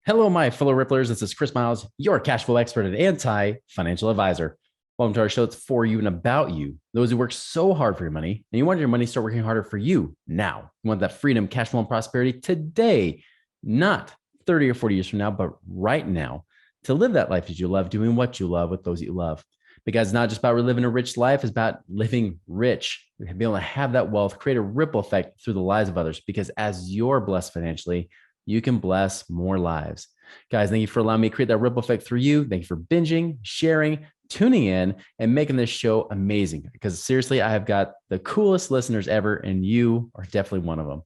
Hello, my fellow Ripplers. This is Chris Miles, your cash flow expert and anti-financial advisor. Welcome to our show. It's for you and about you, those who work so hard for your money, and you want your money to start working harder for you now. You want that freedom, cash flow, and prosperity today, not 30 or 40 years from now, but right now, to live that life as you love, doing what you love with those that you love. Because it's not just about living a rich life, it's about living rich, being able to have that wealth, create a ripple effect through the lives of others. Because as you're blessed financially, you can bless more lives. Guys, thank you for allowing me to create that ripple effect through you. Thank you for binging, sharing, tuning in, and making this show amazing. Because seriously, I have got the coolest listeners ever, and you are definitely one of them.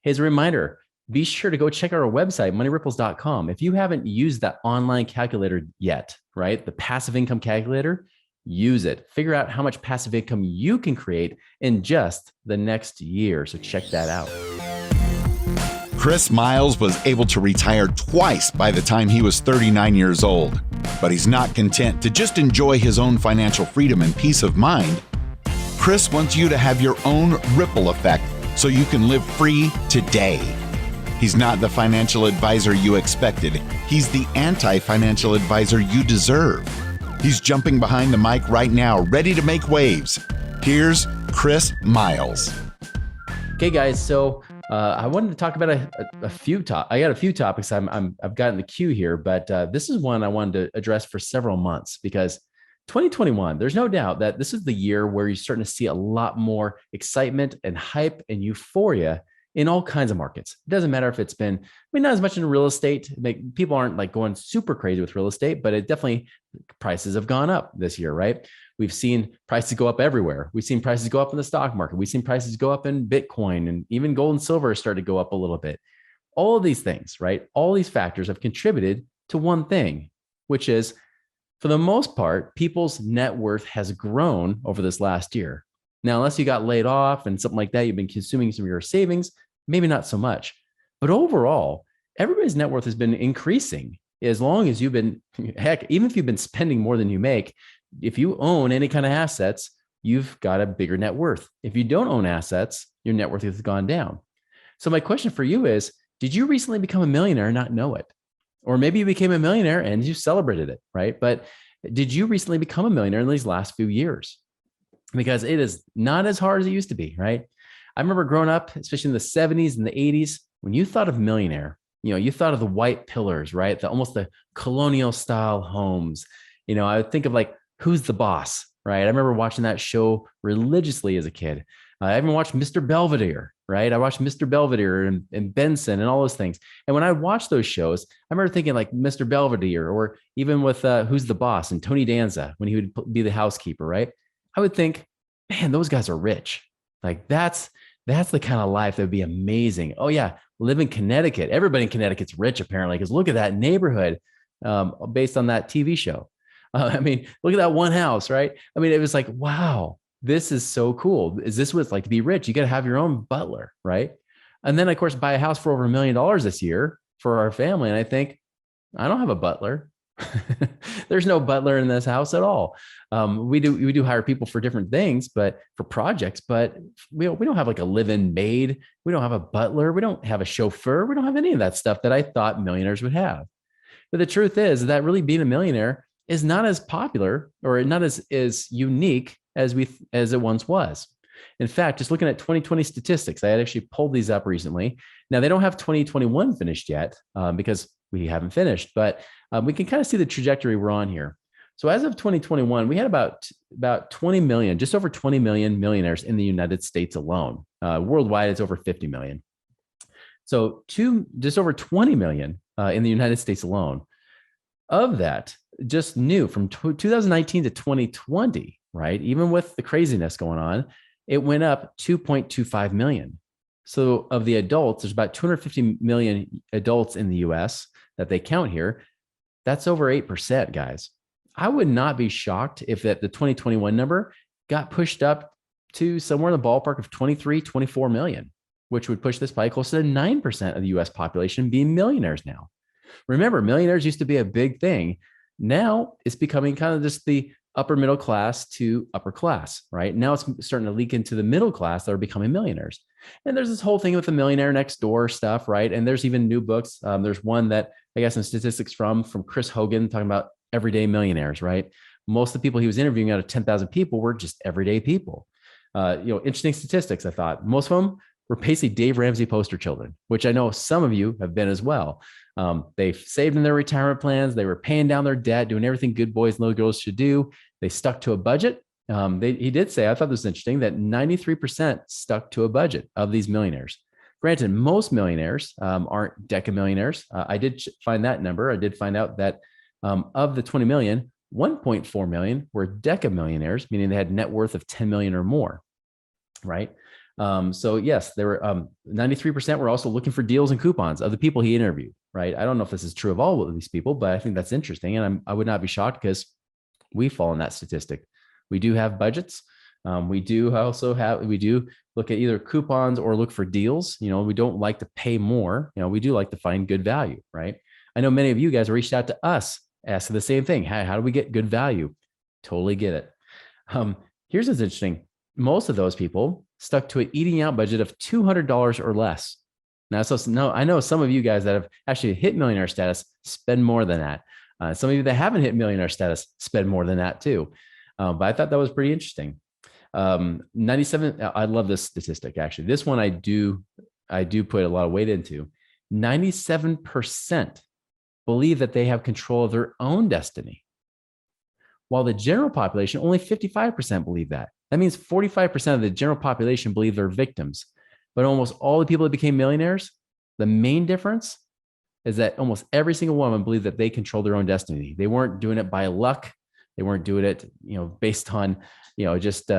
Here's a reminder. Be sure to go check out our website, moneyripples.com. If you haven't used that online calculator yet, right? The passive income calculator, use it. Figure out how much passive income you can create in just the next year. So check that out. Chris Miles was able to retire twice by the time he was 39 years old. But he's not content to just enjoy his own financial freedom and peace of mind. Chris wants you to have your own ripple effect so you can live free today. He's not the financial advisor you expected. He's the anti-financial advisor you deserve. He's jumping behind the mic right now, ready to make waves. Here's Chris Miles. Okay, guys. So I wanted to talk about a few topics. I got a few topics I've got in the queue here, but this is one I wanted to address for several months because 2021, there's no doubt that this is the year where you're starting to see a lot more excitement and hype and euphoria in all kinds of markets. It doesn't matter if it's been, not as much in real estate. People aren't like going super crazy with real estate, but it definitely, prices have gone up this year, right? We've seen prices go up everywhere. We've seen prices go up in the stock market. We've seen prices go up in Bitcoin, and even gold and silver started to go up a little bit. All of these things, right? All these factors have contributed to one thing, which is, for the most part, people's net worth has grown over this last year. Now, unless you got laid off and something like that, you've been consuming some of your savings, maybe not so much. But overall, everybody's net worth has been increasing as long as you've been, heck, even if you've been spending more than you make, if you own any kind of assets, you've got a bigger net worth. If you don't own assets, your net worth has gone down. So my question for you is, did you recently become a millionaire and not know it? Or maybe you became a millionaire and you celebrated it, right? But did you recently become a millionaire in these last few years? Because it is not as hard as it used to be, right? I remember growing up, especially in the 70s and the 80s, when you thought of millionaire, you thought of the white pillars, right? Almost the colonial style homes. I would think of like, Who's the Boss, right? I remember watching that show religiously as a kid. I even watched Mr. Belvedere, right? I watched Mr. Belvedere and Benson and all those things. And when I watched those shows, I remember thinking like Mr. Belvedere, or even with Who's the Boss and Tony Danza, when he would be the housekeeper, right? I would think, man, those guys are rich. Like that's the kind of life that would be amazing. Oh yeah, live in Connecticut. Everybody in Connecticut's rich apparently, because look at that neighborhood based on that TV show. Look at that one house, right? It was like, wow, this is so cool. Is this what it's like to be rich? You got to have your own butler, right? And then of course, buy a house for over $1 million this year for our family. And I think, I don't have a butler. There's no butler in this house at all. We do hire people for different things, but for projects, but we don't have like a live-in maid. We don't have a butler. We don't have a chauffeur. We don't have any of that stuff that I thought millionaires would have. But the truth is that really being a millionaire is not as popular or not as unique as it once was. In fact, just looking at 2020 statistics, I had actually pulled these up recently. Now they don't have 2021 finished yet because we haven't finished, but we can kind of see the trajectory we're on here. So as of 2021, we had about 20 million, just over 20 million millionaires in the United States alone. Worldwide, it's over 50 million. So just over 20 million in the United States alone. Of that, just new from 2019 to 2020, right? Even with the craziness going on, it went up 2.25 million. So of the adults, there's about 250 million adults in the US that they count here. That's over 8%, guys. I would not be shocked if the 2021 number got pushed up to somewhere in the ballpark of 23, 24 million, which would push this by close to 9% of the US population being millionaires now. Remember, millionaires used to be a big thing. Now it's becoming kind of just the upper middle class to upper class, right? Now it's starting to leak into the middle class that are becoming millionaires. And there's this whole thing with the millionaire next door stuff, right? And there's even new books. There's one that I got some statistics from Chris Hogan talking about everyday millionaires, right? Most of the people he was interviewing out of 10,000 people were just everyday people. Interesting statistics, I thought. Most of them were basically Dave Ramsey poster children, which I know some of you have been as well. They've saved in their retirement plans. They were paying down their debt, doing everything good boys and little girls should do. They stuck to a budget. He did say, I thought this was interesting, that 93% stuck to a budget of these millionaires. Granted, most millionaires aren't decamillionaires. I did find that number. I did find out that of the 20 million, 1.4 million were decamillionaires, meaning they had net worth of 10 million or more, right? So yes, there were 93% were also looking for deals and coupons of the people he interviewed, right? I don't know if this is true of all of these people, but I think that's interesting. And I would not be shocked because we fall in that statistic. We do have budgets. We do look at either coupons or look for deals. We don't like to pay more. We do like to find good value, right? I know many of you guys reached out to us asking the same thing. How do we get good value? Totally get it. Here's what's interesting. Most of those people stuck to an eating out budget of $200 or less. Now, I know some of you guys that have actually hit millionaire status spend more than that. Some of you that haven't hit millionaire status spend more than that too. But I thought that was pretty interesting. 97. I love this statistic. Actually, this one I do put a lot of weight into. 97% believe that they have control of their own destiny, while the general population, only 55% believe that. That means 45% of the general population believe they're victims. But almost all the people that became millionaires, the main difference is that almost every single one of them believed that they control their own destiny. They weren't doing it by luck. They weren't doing it, based on, just,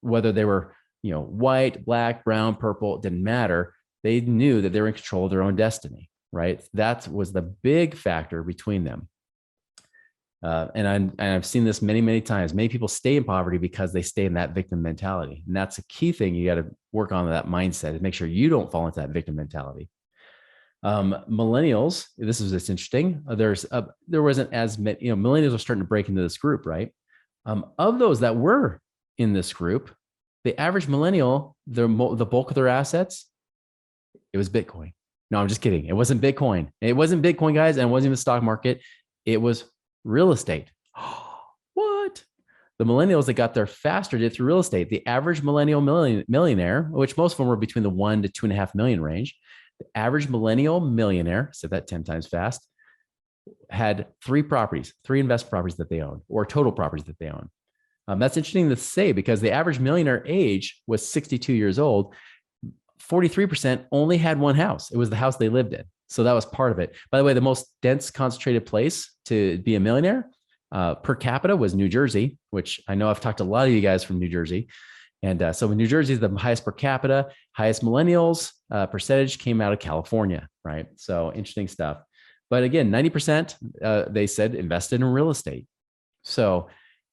whether they were, white, black, brown, purple, it didn't matter. They knew that they were in control of their own destiny, right? That was the big factor between them. And I've seen this many, many times. Many people stay in poverty because they stay in that victim mentality. And that's a key thing you got to work on, that mindset, to make sure you don't fall into that victim mentality. Millennials, this is just interesting. There wasn't as many, millennials are starting to break into this group, right? Of those that were in this group, the average millennial, the bulk of their assets, it was Bitcoin. No, I'm just kidding. It wasn't Bitcoin. It wasn't Bitcoin, guys, and it wasn't even the stock market. It was real estate. What? The millennials that got there faster did through real estate. The average millennial millionaire, which most of them were between the 1 to 2.5 million range, the average millennial millionaire, said that 10 times fast, had 3 investment properties that they own, or total properties that they own. That's interesting to say because the average millionaire age was 62 years old. 43% only had one house. It was the house they lived in. So that was part of it. By the way, the most dense concentrated place to be a millionaire per capita was New Jersey, which I know I've talked to a lot of you guys from New Jersey. And so New Jersey is the highest per capita, highest millennials percentage came out of California, right? So interesting stuff. But again, 90% they said invested in real estate. So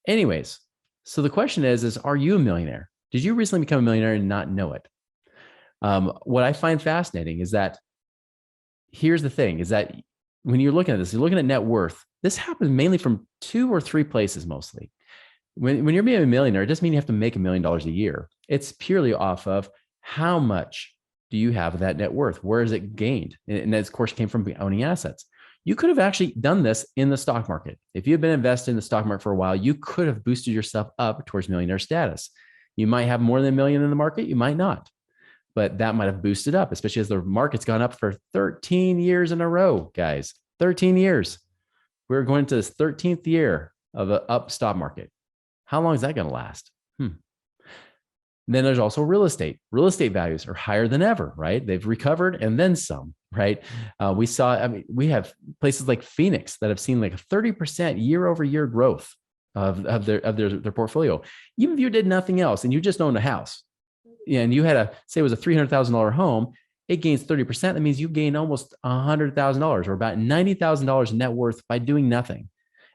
anyways, so the question is are you a millionaire? Did you recently become a millionaire and not know it? What I find fascinating is that here's the thing, is that when you're looking at this, you're looking at net worth. This happens mainly from 2 or 3 places mostly. When you're being a millionaire, it doesn't mean you have to make $1 million a year. It's purely off of how much do you have of that net worth? Where is it gained? And that, of course, came from owning assets. You could have actually done this in the stock market. If you've been invested in the stock market for a while, you could have boosted yourself up towards millionaire status. You might have more than $1 million in the market. You might not. But that might have boosted up, especially as the market's gone up for 13 years in a row, guys. 13 years. We're going to this 13th year of an up stock market. How long is that going to last? Then there's also real estate. Real estate values are higher than ever, right? They've recovered and then some, right? We have places like Phoenix that have seen like a 30% year over year growth of their portfolio. Even if you did nothing else and you just owned a house, and you had say it was a $300,000 home, it gains 30%. That means you gain almost $100,000 or about $90,000 in net worth by doing nothing.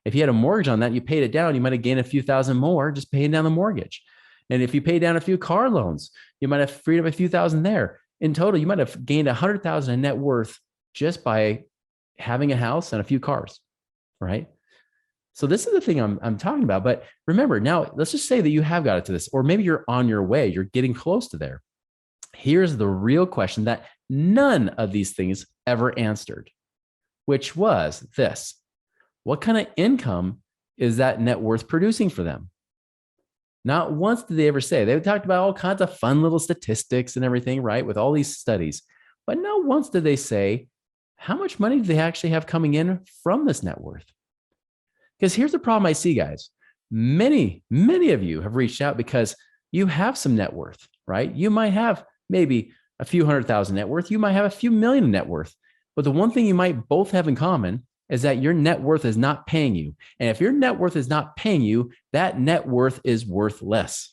If you had a mortgage on that, you paid it down, you might have gained a few thousand more just paying down the mortgage. And if you pay down a few car loans, you might have freed up a few thousand there. In total, you might have gained $100,000 in net worth just by having a house and a few cars, right? So this is the thing I'm talking about. But remember, now let's just say that you have got it to this, or maybe you're on your way, you're getting close to there. Here's the real question that none of these things ever answered, which was this: what kind of income is that net worth producing for them? Not once did they ever say. They talked about all kinds of fun little statistics and everything, right? With all these studies. But not once did they say how much money do they actually have coming in from this net worth? Because here's the problem I see, guys. Many of you have reached out because you have some net worth, right? You might have maybe a few 100,000 net worth. You might have a few million net worth. But the one thing you might both have in common is that your net worth is not paying you. And if your net worth is not paying you, that net worth is worth less.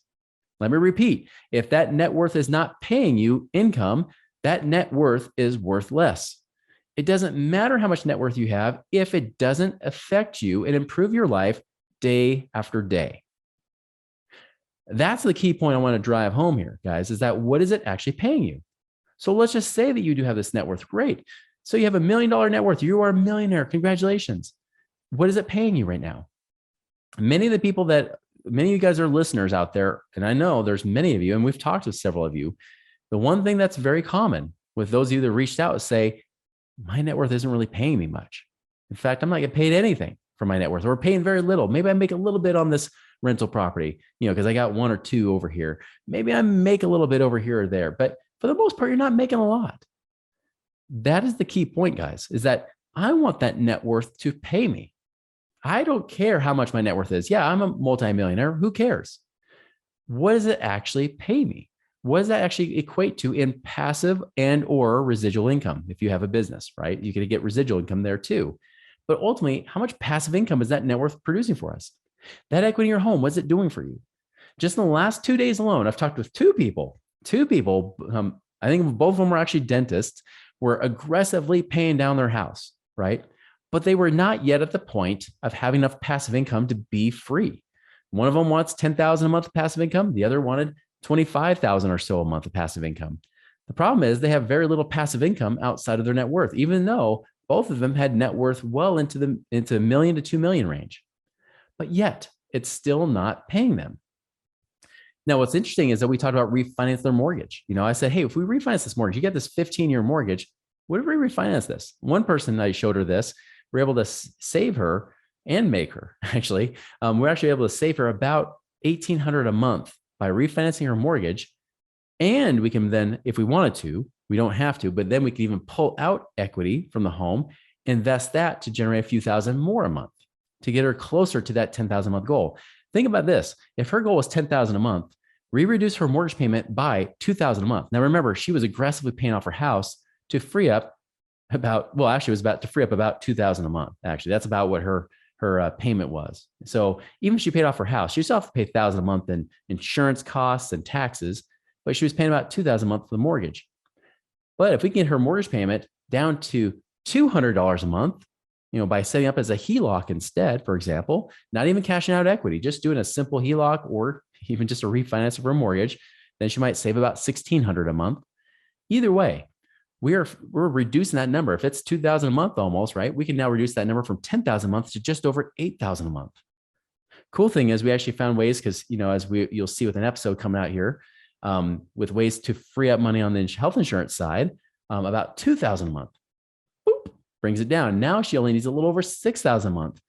Let me repeat. If that net worth is not paying you income, that net worth is worth less. It doesn't matter how much net worth you have if it doesn't affect you and improve your life day after day. That's the key point I want to drive home here, guys, is that what is it actually paying you? So let's just say that you do have this net worth. Great. So you have $1 million net worth. You are a millionaire. Congratulations. What is it paying you right now? Many of you guys are listeners out there, and I know there's many of you, and we've talked with several of you. The one thing that's very common with those of you that reached out is say, my net worth isn't really paying me much. In fact, I'm not getting paid anything for my net worth, or paying very little. Maybe I make a little bit on this rental property, because I got one or two over here. Maybe I make a little bit over here or there, but for the most part, you're not making a lot. That is the key point, guys, is that I want that net worth to pay me. I don't care how much my net worth is. Yeah, I'm a multimillionaire. Who cares? What does it actually pay me? What does that actually equate to in passive and or residual income? If you have a business, right? You can get residual income there too. But ultimately, how much passive income is that net worth producing for us? That equity in your home, what's it doing for you? Just in the last 2 days alone, I've talked with two people. I think both of them were actually dentists, were aggressively paying down their house, right? But they were not yet at the point of having enough passive income to be free. One of them wants $10,000 a month of passive income. The other wanted $25,000 or so a month of passive income. The problem is they have very little passive income outside of their net worth, even though both of them had net worth well into $1 million to $2 million range. But yet it's still not paying them. Now, what's interesting is that we talked about refinance their mortgage. I said, hey, if we refinance this mortgage, you get this 15-year mortgage. What if we refinance this? One person, I showed her this, we're able to save her and make her, actually. We're actually able to save her about $1,800 a month by refinancing her mortgage. And we can then, if we wanted to, we don't have to, but then we can even pull out equity from the home, invest that to generate a few thousand more a month to get her closer to that $10,000 a month goal. Think about this. If her goal was $10,000 a month, we reduce her mortgage payment by $2,000 a month. Now, remember, she was aggressively paying off her house to free up about $2,000 a month. Actually, that's about what her payment was. So even if she paid off her house, she still have to pay $1,000 a month in insurance costs and taxes, but she was paying about $2,000 a month for the mortgage. But if we can get her mortgage payment down to $200 a month, by setting up as a HELOC instead, for example, not even cashing out equity, just doing a simple HELOC or even just a refinance of her mortgage, then she might save about $1,600 a month. Either way, we're reducing that number. If it's $2,000 a month almost, right? We can now reduce that number from $10,000 a month to just over $8,000 a month. Cool thing is we actually found ways, because as you'll see with an episode coming out here, with ways to free up money on the health insurance side, about $2,000 a month. Boop, brings it down. Now she only needs a little over $6,000 a month.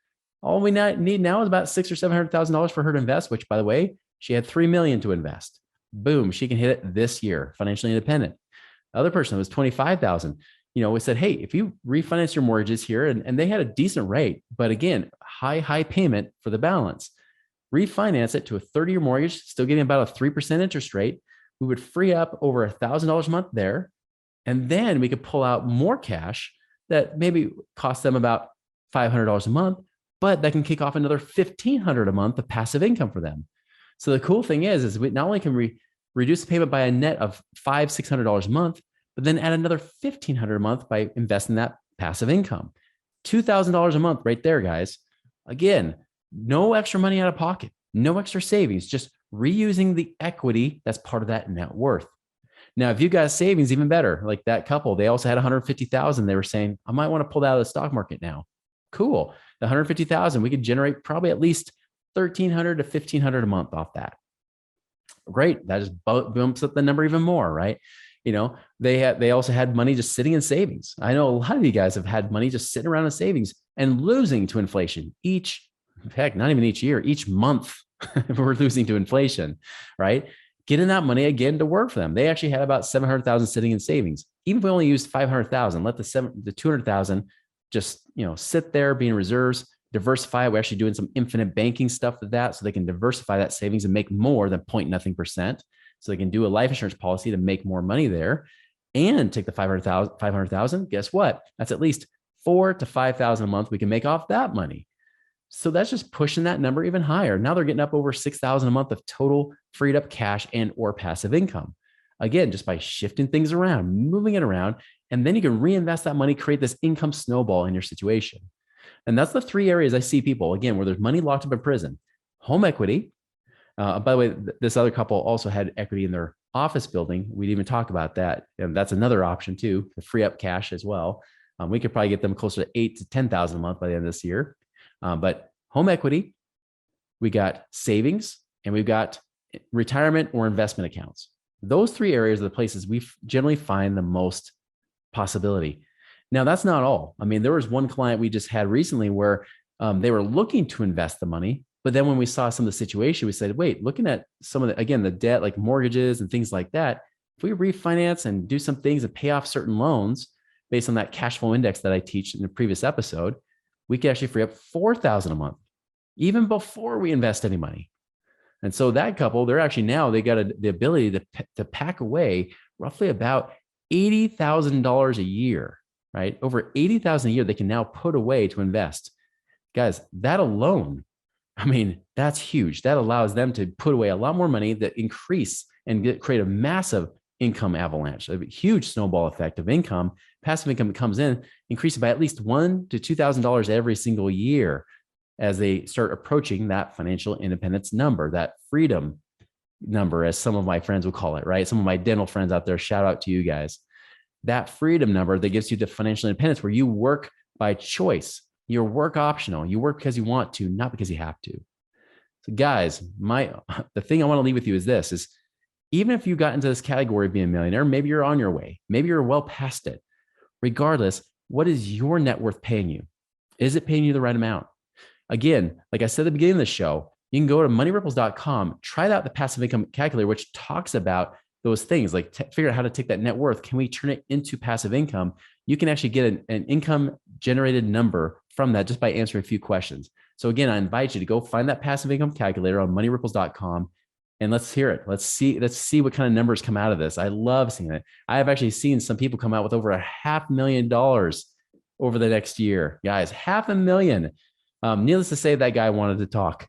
All we need now is about $600,000 or $700,000 for her to invest, which, by the way, she had $3 million to invest. Boom, she can hit it this year, financially independent. The other person was $25,000. We said, hey, if you refinance your mortgages here, and they had a decent rate, but again, high payment for the balance, refinance it to a 30-year mortgage, still getting about a 3% interest rate. We would free up over $1,000 a month there. And then we could pull out more cash that maybe cost them about $500 a month, but that can kick off another $1,500 a month of passive income for them. So the cool thing is we not only can reduce the payment by a net of $500-$600 a month, but then add another $1,500 a month by investing that passive income. $2,000 a month right there, guys. Again, no extra money out of pocket, no extra savings, just reusing the equity that's part of that net worth. Now, if you got savings, even better. Like that couple, they also had $150,000. They were saying, I might want to pull that out of the stock market now. Cool. The 150,000, we could generate probably at least 1,300 to 1,500 a month off that. Great. That just bumps up the number even more, right? They also had money just sitting in savings. I know a lot of you guys have had money just sitting around in savings and losing to inflation not even each year, each month we're losing to inflation, right? Getting that money again to work for them. They actually had about 700,000 sitting in savings. Even if we only used 500,000, let the 200,000 just, sit there, be in reserves, diversify. We're actually doing some infinite banking stuff with that so they can diversify that savings and make more than 0.nothing%. So they can do a life insurance policy to make more money there and take the 500,000. Guess what? That's at least 4,000 to 5,000 a month we can make off that money. So that's just pushing that number even higher. Now they're getting up over 6,000 a month of total freed up cash and or passive income. Again, just by shifting things around, moving it around, and then you can reinvest that money, create this income snowball in your situation. And that's the three areas I see people, again, where there's money locked up in prison. Home equity. By the way, this other couple also had equity in their office building. We didn't even talk about that. And that's another option too, to free up cash as well. We could probably get them closer to 8,000 to 10,000 a month by the end of this year. But home equity, we got savings, and we've got retirement or investment accounts. Those three areas are the places we generally find the most possibility. Now, that's not all. I mean, there was one client we just had recently where they were looking to invest the money, but then when we saw some of the situation, we said, wait, looking at some of the debt, like mortgages and things like that, if we refinance and do some things and pay off certain loans based on that cash flow index that I teach in the previous episode, we could actually free up 4,000 a month, even before we invest any money. And so that couple, they got the ability to pack away roughly about $80,000 a year, right? Over $80,000 a year they can now put away to invest. Guys, that alone, that's huge. That allows them to put away a lot more money that increase and create a massive income avalanche, a huge snowball effect of income. Passive income that comes in, increases by at least $1,000 to $2,000 every single year as they start approaching that financial independence number, that freedom number, as some of my friends would call it, right? Some of my dental friends out there, shout out to you guys. That freedom number that gives you the financial independence where you work by choice. You're work optional. You work because you want to, not because you have to. So guys, the thing I want to leave with you is this, is even if you got into this category of being a millionaire, maybe you're on your way, maybe you're well past it. Regardless, what is your net worth paying you? Is it paying you the right amount? Again, like I said at the beginning of the show, you can go to moneyripples.com, try out the passive income calculator, which talks about those things, like figure out how to take that net worth. Can we turn it into passive income? You can actually get an income generated number from that just by answering a few questions. So again, I invite you to go find that passive income calculator on moneyripples.com and let's hear it. Let's see what kind of numbers come out of this. I love seeing it. I have actually seen some people come out with over $500,000 over the next year. Guys, $500,000. Needless to say, that guy wanted to talk.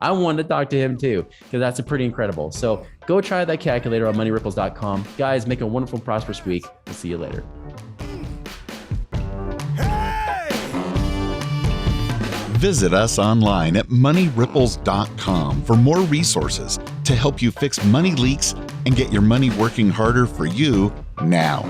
I wanted to talk to him too, because that's pretty incredible. So go try that calculator on moneyripples.com. Guys, make a wonderful, prosperous week. We'll see you later. Visit us online at moneyripples.com for more resources to help you fix money leaks and get your money working harder for you now.